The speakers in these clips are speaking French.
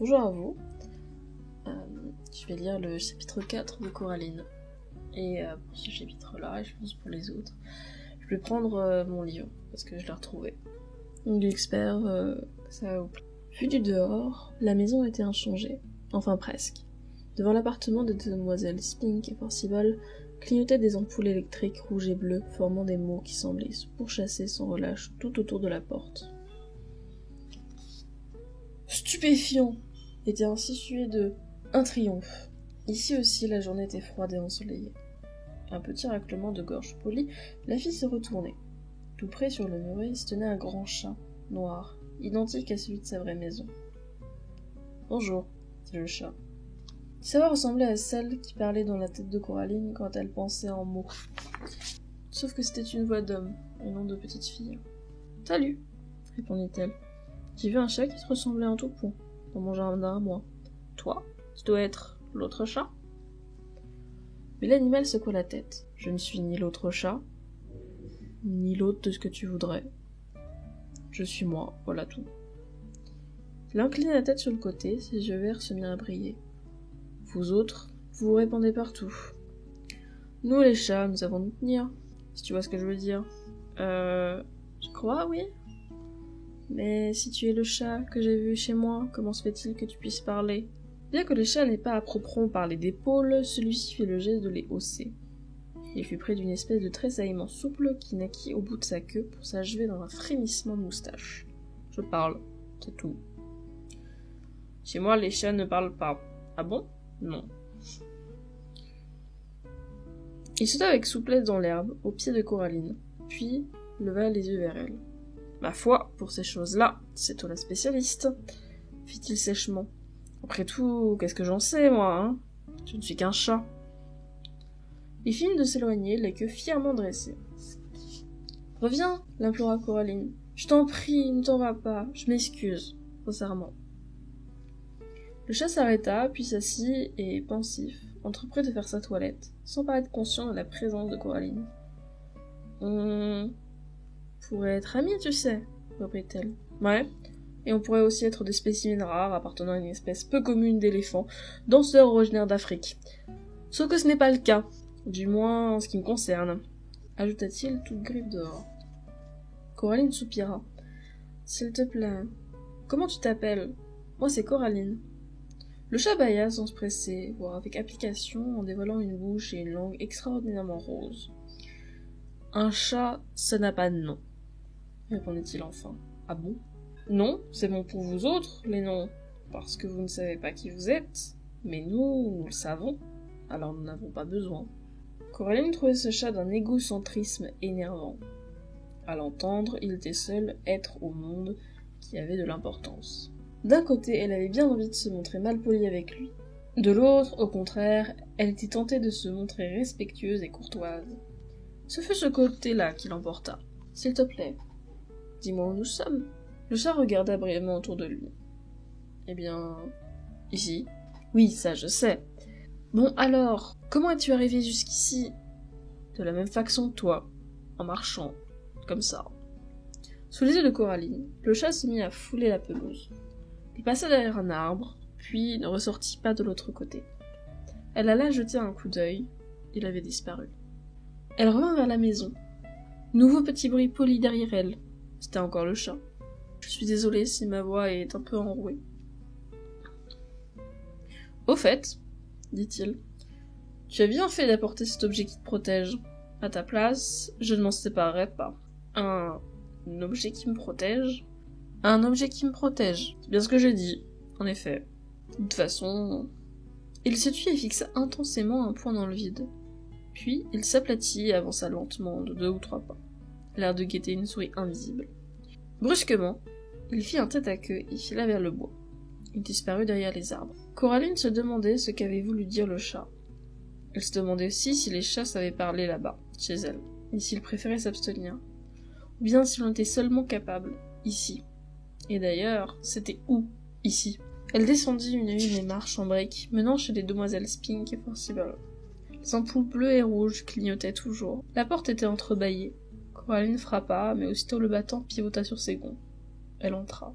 Bonjour à vous. Je vais lire le chapitre 4 de Coraline. Et pour ce chapitre-là, et je pense pour les autres, je vais prendre mon livre, parce que je l'ai retrouvé. Donc l'expert, ça va vous plaire. Vu du dehors, la maison était inchangée. Enfin presque. Devant l'appartement de demoiselles Spink et Forcival, clignotaient des ampoules électriques rouges et bleues, formant des mots qui semblaient se pourchasser sans relâche tout autour de la porte. Stupéfiant était ainsi suivi de un triomphe. Ici aussi, la journée était froide et ensoleillée. Un petit raclement de gorge poli la fit se retourner. Tout près sur le muret se tenait un grand chat, noir, identique à celui de sa vraie maison. « Bonjour », dit le chat. Sa voix ressemblait à celle qui parlait dans la tête de Coraline quand elle pensait en mots. Sauf que c'était une voix d'homme, et non de petite fille. « Salut », répondit-elle. « J'ai vu un chat qui te ressemblait en tout point, dans mon jardin à moi. Toi, tu dois être l'autre chat ?» Mais l'animal secoua la tête. « Je ne suis ni l'autre chat, ni l'autre de ce que tu voudrais. Je suis moi, voilà tout. » Il inclina la tête sur le côté, ses yeux verts se mirent à briller. « Vous autres, vous vous répandez partout. Nous, les chats, nous avons nous tenir, si tu vois ce que je veux dire. Je crois, oui. Mais si tu es le chat que j'ai vu chez moi, comment se fait-il que tu puisses parler ?» Bien que le chat n'ait pas à proprement parler d'épaule, celui-ci fit le geste de les hausser. Il fut près d'une espèce de tressaillement souple qui naquit au bout de sa queue pour s'achever dans un frémissement de moustache. « Je parle, c'est tout. »« Chez moi, les chats ne parlent pas. »« Ah bon ? Non. » Il sauta avec souplesse dans l'herbe, au pied de Coraline, puis leva les yeux vers elle. « Ma foi, pour ces choses-là, c'est toi la spécialiste, » fit-il sèchement. « Après tout, qu'est-ce que j'en sais, moi, hein ? Je ne suis qu'un chat. » Il finit de s'éloigner, la queue fièrement dressée. « Reviens, » l'implora Coraline. « Je t'en prie, ne t'en vas pas, je m'excuse, sincèrement. » Le chat s'arrêta, puis s'assit et, pensif, entreprit de faire sa toilette, sans paraître conscient de la présence de Coraline. « On pourrait être amis, tu sais, » reprit-elle. « Ouais. Et on pourrait aussi être des spécimens rares appartenant à une espèce peu commune d'éléphants, danseurs originaires d'Afrique. Sauf que ce n'est pas le cas, du moins en ce qui me concerne, » ajouta-t-il, toute griffe dehors. Coraline soupira. « S'il te plaît, comment tu t'appelles ? Moi c'est Coraline. » Le chat bâilla sans se presser, voire avec application, en dévoilant une bouche et une langue extraordinairement roses. « Un chat, ça n'a pas de nom, » répondit-il enfin. « Ah bon ? Non, c'est bon pour vous autres, les noms, parce que vous ne savez pas qui vous êtes, mais nous le savons, alors nous n'avons pas besoin. » Coraline trouvait ce chat d'un égocentrisme énervant. À l'entendre, il était seul être au monde qui avait de l'importance. D'un côté, elle avait bien envie de se montrer malpolie avec lui. De l'autre, au contraire, elle était tentée de se montrer respectueuse et courtoise. Ce fut ce côté-là qui l'emporta. « S'il te plaît, dis-moi où nous sommes. » Le chat regarda brièvement autour de lui. « Eh bien, ici. »« Oui, ça je sais. Bon alors, comment es-tu arrivé jusqu'ici ? » ?»« De la même façon que toi, en marchant, comme ça. » Sous les yeux de Coraline, le chat se mit à fouler la pelouse. Il passa derrière un arbre, puis ne ressortit pas de l'autre côté. Elle alla jeter un coup d'œil, il avait disparu. Elle revint vers la maison. Nouveau petit bruit poli derrière elle. C'était encore le chat. « Je suis désolée si ma voix est un peu enrouée. »« Au fait, » dit-il, « tu as bien fait d'apporter cet objet qui te protège. À ta place, je ne m'en séparerais pas. » Un objet qui me protège ? Un objet qui me protège. C'est bien ce que j'ai dit, en effet. De toute façon... Il se tut et fixa intensément un point dans le vide. Puis, il s'aplatit et avança lentement de 2 ou 3 pas, l'air de guetter une souris invisible. Brusquement, il fit un tête-à-queue et fila vers le bois. Il disparut derrière les arbres. Coraline se demandait ce qu'avait voulu dire le chat. Elle se demandait aussi si les chats savaient parler là-bas, chez elle, et s'ils préféraient s'abstenir. Ou bien s'ils en étaient seulement capables, ici. Et d'ailleurs, c'était où, ici ? Elle descendit une des marches en briques, menant chez les demoiselles Spink et Forcival. Les ampoules bleues et rouges clignotaient toujours. La porte était entrebâillée. Coraline frappa, mais aussitôt le battant pivota sur ses gonds. Elle entra.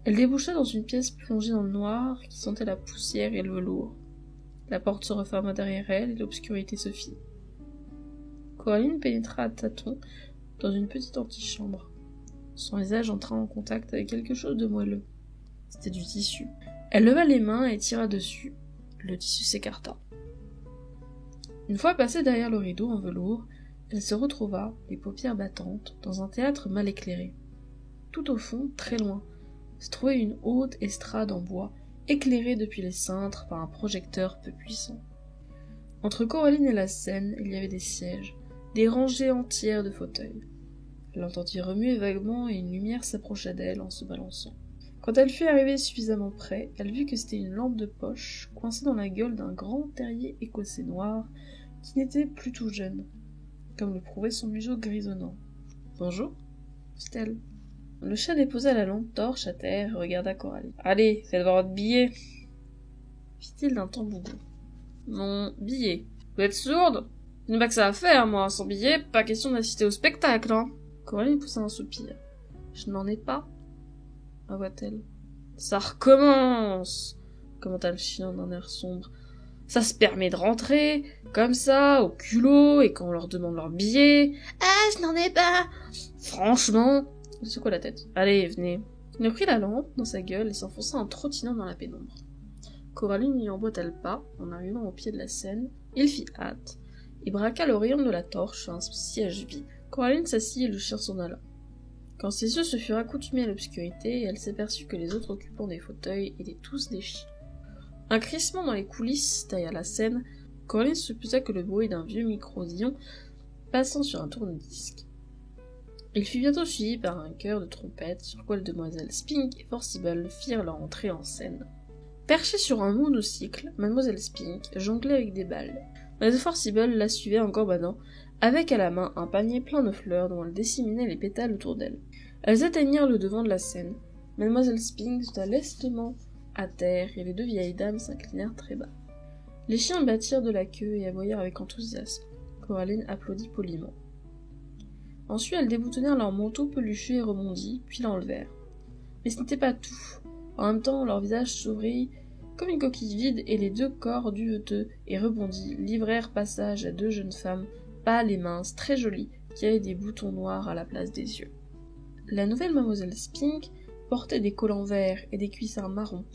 Elle déboucha dans une pièce plongée dans le noir qui sentait la poussière et le velours. La porte se referma derrière elle et l'obscurité se fit. Coraline pénétra à tâtons dans une petite antichambre. Son visage entra en contact avec quelque chose de moelleux. C'était du tissu. Elle leva les mains et tira dessus. Le tissu s'écarta. Une fois passée derrière le rideau en velours, elle se retrouva, les paupières battantes, dans un théâtre mal éclairé. Tout au fond, très loin, se trouvait une haute estrade en bois, éclairée depuis les cintres par un projecteur peu puissant. Entre Coraline et la scène, il y avait des sièges, des rangées entières de fauteuils. Elle entendit remuer vaguement et une lumière s'approcha d'elle en se balançant. Quand elle fut arrivée suffisamment près, elle vit que c'était une lampe de poche coincée dans la gueule d'un grand terrier écossais noir qui n'était plus tout jeune, comme le prouvait son museau grisonnant. « Bonjour » fit-elle. Le chat déposa la lampe torche à terre et regarda Coraline. « Allez, faites voir votre billet » fit-il d'un ton bougon. « Mon billet. Vous êtes sourde ? Je n'ai pas que ça à faire, moi. Sans billet, pas question d'assister au spectacle, hein !» Coraline poussa un soupir. « Je n'en ai pas » avoua-t-elle. « Ça recommence » commenta le chien d'un air sombre. « Ça se permet de rentrer, comme ça, au culot, et quand on leur demande leur billet... Ah, je n'en ai pas !» Franchement... Il secoua la tête. « Allez, venez. » Il prit la lampe dans sa gueule et s'enfonça en trottinant dans la pénombre. Coraline lui emboîta le pas, en arrivant au pied de la scène. Il fit hâte, et braqua le rayon de la torche sur un siège vide. Coraline s'assit et le chien s'en alla. Quand ses yeux se furent accoutumés à l'obscurité, elle s'aperçut que les autres occupants des fauteuils étaient tous des chiens. Un crissement dans les coulisses, derrière la scène, Coraline supposa que le bruit d'un vieux micro-sillon passant sur un tourne-disque. Il fut bientôt suivi par un chœur de trompettes sur quoi Demoiselle Spink et Forcible firent leur entrée en scène. Perchée sur un monocycle, Mademoiselle Spink jonglait avec des balles. Mademoiselle Forcible la suivait en gambadant, avec à la main un panier plein de fleurs dont elle disséminait les pétales autour d'elle. Elles atteignirent le devant de la scène. Mademoiselle Spink sauta lestement à terre et les deux vieilles dames s'inclinèrent très bas. Les chiens battirent de la queue et aboyèrent avec enthousiasme. Coraline applaudit poliment. Ensuite, elles déboutonnèrent leur manteau peluché et rebondi, puis l'enlevèrent. Mais ce n'était pas tout. En même temps, leur visage s'ouvrit comme une coquille vide et les deux corps duveteux et rebondis livrèrent passage à deux jeunes femmes, pâles et minces, très jolies, qui avaient des boutons noirs à la place des yeux. La nouvelle Mademoiselle Spink portait des collants verts et des cuissards marrons.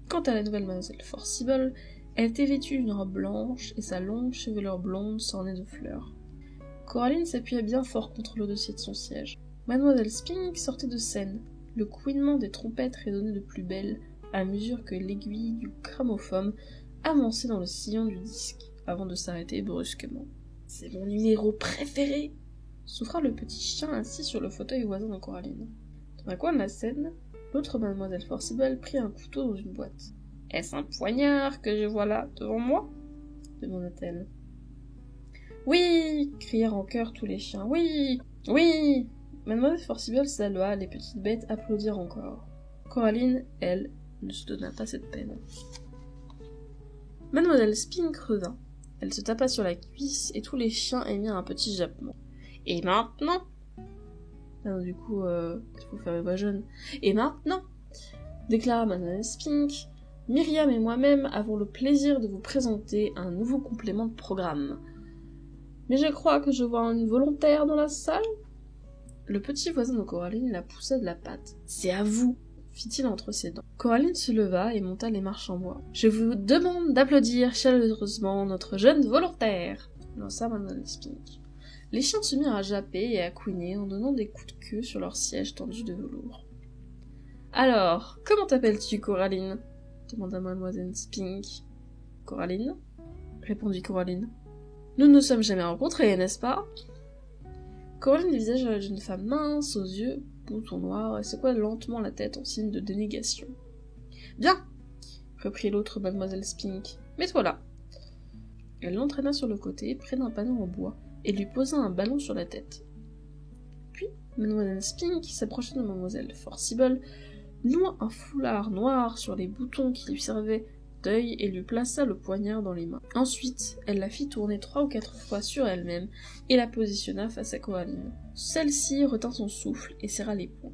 Quant à la nouvelle Mademoiselle Forcible, elle était vêtue d'une robe blanche et sa longue chevelure blonde s'ornait de fleurs. Coraline s'appuya bien fort contre le dossier de son siège. Mademoiselle Spink sortait de scène. Le couinement des trompettes résonnait de plus belle à mesure que l'aiguille du gramophone avançait dans le sillon du disque, avant de s'arrêter brusquement. « C'est mon numéro préféré !» souffra le petit chien assis sur le fauteuil voisin de Coraline. Dans un coin de la scène, l'autre Mademoiselle Forcible prit un couteau dans une boîte. « Est-ce un poignard que je vois là, devant moi ?» demanda-t-elle. « Oui !» crièrent en chœur tous les chiens. « Oui ! Oui !» Mademoiselle Forcible salua, les petites bêtes applaudirent encore. Coraline, elle, ne se donna pas cette peine. Mademoiselle Spink revint. Elle se tapa sur la cuisse et tous les chiens émirent un petit jappement. « Et maintenant ?» Du coup, il faut faire les voix jeunes. « Et maintenant ?» déclara Mademoiselle Spink. « Myriam et moi-même avons le plaisir de vous présenter un nouveau complément de programme. Mais je crois que je vois une volontaire dans la salle ?» Le petit voisin de Coraline la poussa de la patte. « C'est à vous !» fit-il entre ses dents. Coraline se leva et monta les marches en bois. « Je vous demande d'applaudir chaleureusement notre jeune volontaire !» lança Mademoiselle Spink. Les chiens se mirent à japper et à couiner en donnant des coups de queue sur leur siège tendu de velours. « Alors, comment t'appelles-tu, Coraline ?» demanda Mademoiselle Spink. « Coraline ?» répondit Coraline. « Nous ne nous sommes jamais rencontrés, n'est-ce pas ?» Coraline dévisagea la jeune femme mince, aux yeux, boutons noirs, et secoua lentement la tête en signe de dénégation. « Bien !» reprit l'autre Mademoiselle Spink. « Mets-toi là !» Elle l'entraîna sur le côté, près d'un panneau en bois, et lui posa un ballon sur la tête. Puis, Mademoiselle Spink s'approcha de Mademoiselle Forcible, noua un foulard noir sur les boutons qui lui servaient d'œil et lui plaça le poignard dans les mains. Ensuite, elle la fit tourner 3 ou 4 fois sur elle-même et la positionna face à Coraline. Celle-ci retint son souffle et serra les poings.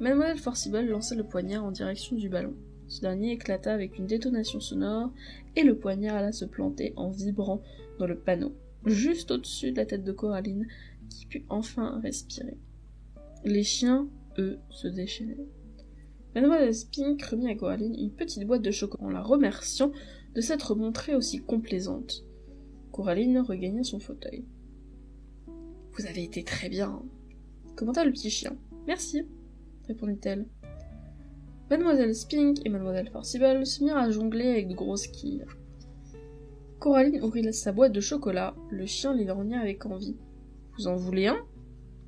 Mademoiselle Forcible lança le poignard en direction du ballon. Ce dernier éclata avec une détonation sonore, et le poignard alla se planter en vibrant dans le panneau, juste au-dessus de la tête de Coraline, qui put enfin respirer. Les chiens, eux, se déchaînaient. Mademoiselle Spink remit à Coraline une petite boîte de chocolat en la remerciant de s'être montrée aussi complaisante. Coraline regagna son fauteuil. « Vous avez été très bien, » commenta le petit chien. « Merci, » répondit-elle. Mademoiselle Spink et Mademoiselle Forcible se mirent à jongler avec de grosses quilles. Coraline ouvrit sa boîte de chocolat, le chien les lorgna avec envie. « Vous en voulez un ?»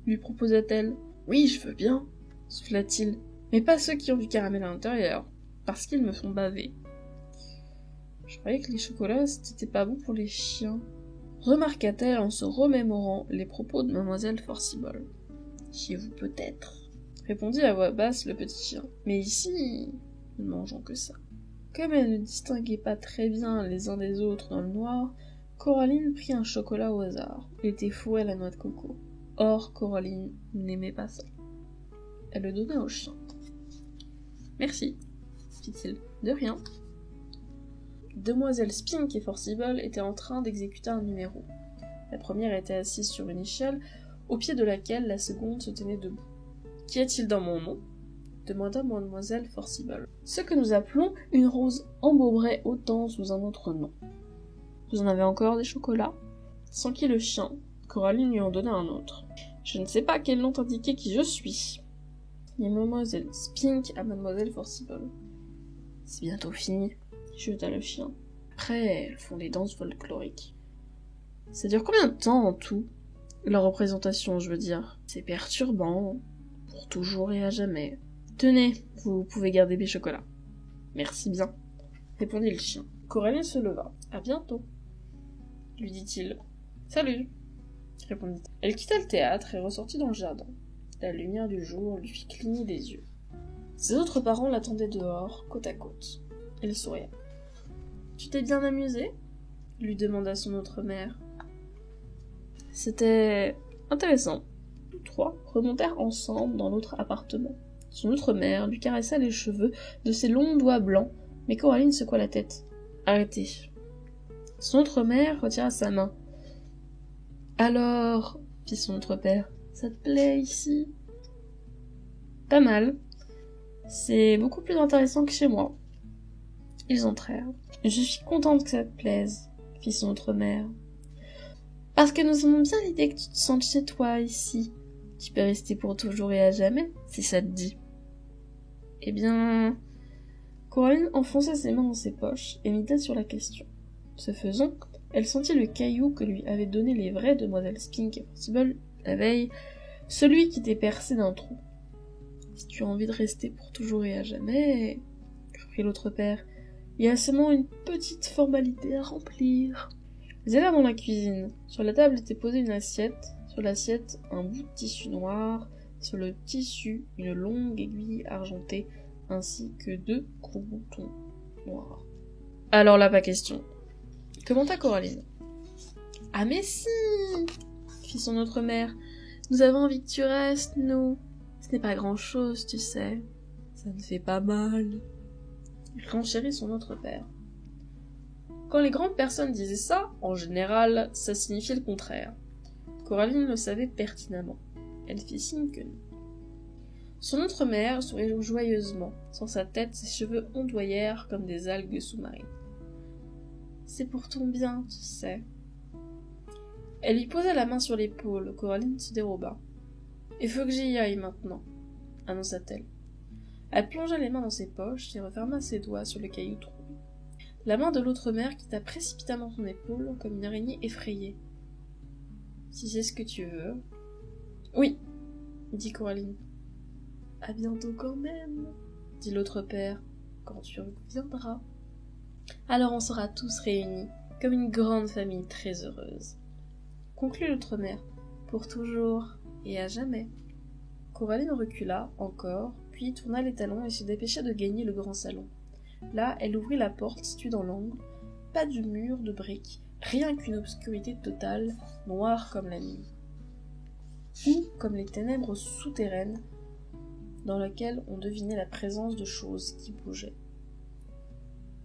lui proposa-t-elle. « Oui, je veux bien, » souffla-t-il, « mais pas ceux qui ont du caramel à l'intérieur, parce qu'ils me font baver. » Je croyais que les chocolats, c'était pas bon pour les chiens, remarqua-t-elle en se remémorant les propos de Mademoiselle Forcible. Chez vous peut-être, répondit à voix basse le petit chien, mais ici, nous ne mangeons que ça. Comme elle ne distinguait pas très bien les uns des autres dans le noir, Coraline prit un chocolat au hasard. Il était fourré à la noix de coco. Or, Coraline n'aimait pas ça. Elle le donna au chien. « Merci, » fit-il. « De rien. » Demoiselle Spink et Forcible étaient en train d'exécuter un numéro. La première était assise sur une échelle, au pied de laquelle la seconde se tenait debout. « Qu'y a-t-il dans mon nom ?» demanda Mademoiselle Forcible. « Ce que nous appelons une rose embaumerait autant sous un autre nom. Vous en avez encore des chocolats ?» S'enquit le chien. Coraline lui en donna un autre. « Je ne sais pas quel nom indiquer qui je suis. » dit Mademoiselle Spink à Mademoiselle Forcible. « C'est bientôt fini, » jeta le chien. Après, elles font des danses folkloriques. Ça dure combien de temps en tout? La représentation, je veux dire. C'est perturbant. Pour toujours et à jamais. Tenez, vous pouvez garder mes chocolats. Merci bien, répondit le chien. Coraline se leva. À bientôt, lui dit-il. Salut, répondit-elle. Elle quitta le théâtre et ressortit dans le jardin. La lumière du jour lui fit cligner des yeux. Ses autres parents l'attendaient dehors, côte à côte. Elle souria. « Tu t'es bien amusée ?» lui demanda son autre mère. C'était intéressant. Tous trois remontèrent ensemble dans l'autre appartement. Son autre mère lui caressa les cheveux de ses longs doigts blancs, mais Coraline secoua la tête. « Arrêtez. » Son autre mère retira sa main. « Alors, » fit son autre père, « ça te plaît ici ?»« Pas mal. C'est beaucoup plus intéressant que chez moi. » Ils entrèrent. « Je suis contente que ça te plaise, » fit son autre mère. « Parce que nous aimons bien l'idée que tu te sentes chez toi, ici. Tu peux rester pour toujours et à jamais, si ça te dit. » Eh bien... Coraline enfonça ses mains dans ses poches et mit tête sur la question. Ce faisant, elle sentit le caillou que lui avaient donné les vraies demoiselles Spink et Forcible la veille, celui qui était percé d'un trou. « Si tu as envie de rester pour toujours et à jamais, » reprit l'autre père, « il y a seulement une petite formalité à remplir. » Ils allèrent dans la cuisine. Sur la table était posée une assiette. Sur l'assiette, un bout de tissu noir. Sur le tissu, une longue aiguille argentée, ainsi que 2 gros boutons noirs. « Alors là, pas question. » commenta Coraline. « Ah mais si !» fit son autre mère. « Nous avons envie que tu restes, nous. Ce n'est pas grand-chose, tu sais. Ça ne fait pas mal. » Renchérit son autre père. Quand les grandes personnes disaient ça, en général, ça signifiait le contraire. Coraline le savait pertinemment. Elle fit signe que non. Son autre mère sourit joyeusement. Sur sa tête, ses cheveux ondoyèrent comme des algues sous-marines. « C'est pour ton bien, tu sais. » Elle lui posa la main sur l'épaule. Coraline se déroba. « Il faut que j'y aille maintenant, » annonça-t-elle. Elle plongea les mains dans ses poches et referma ses doigts sur le caillou troué. La main de l'autre mère quitta précipitamment son épaule comme une araignée effrayée. « Si c'est ce que tu veux. »« Oui, » dit Coraline. « À bientôt quand même, » dit l'autre père, « quand tu reviendras. Alors on sera tous réunis, comme une grande famille très heureuse. » Conclut l'autre mère, « pour toujours et à jamais. » Coraline recula encore, puis tourna les talons et se dépêcha de gagner le grand salon. Là, elle ouvrit la porte située dans l'angle. Pas de mur de briques, rien qu'une obscurité totale, noire comme la nuit. Ou, comme les ténèbres souterraines, dans laquelle on devinait la présence de choses qui bougeaient.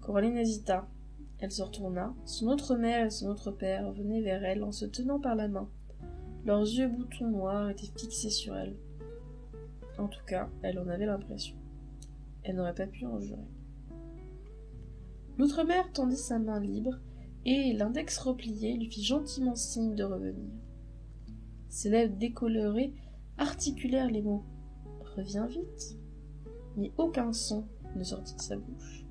Coraline hésita. Elle se retourna. Son autre mère et son autre père venaient vers elle en se tenant par la main. Leurs yeux boutons noirs étaient fixés sur elle. En tout cas, elle en avait l'impression. Elle n'aurait pas pu en jurer. L'autre mère tendit sa main libre et, l'index replié, lui fit gentiment signe de revenir. Ses lèvres décolorées articulèrent les mots « Reviens vite !» mais aucun son ne sortit de sa bouche.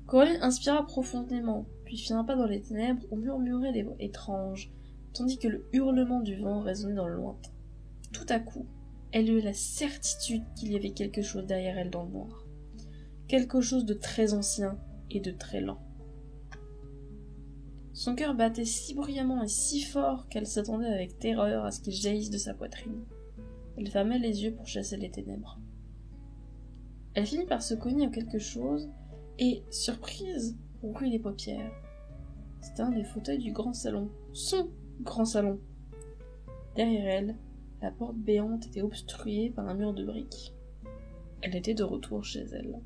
Coraline inspira profondément, puis fit un pas dans les ténèbres où murmuraient des voix étranges, tandis que le hurlement du vent résonnait dans le lointain. Tout à coup, elle eut la certitude qu'il y avait quelque chose derrière elle dans le noir. Quelque chose de très ancien et de très lent. Son cœur battait si bruyamment et si fort qu'elle s'attendait avec terreur à ce qu'il jaillisse de sa poitrine. Elle fermait les yeux pour chasser les ténèbres. Elle finit par se cogner à quelque chose et, surprise, rouvrit les paupières. C'était un des fauteuils du grand salon. Son grand salon. Derrière elle, la porte béante était obstruée par un mur de briques. Elle était de retour chez elle.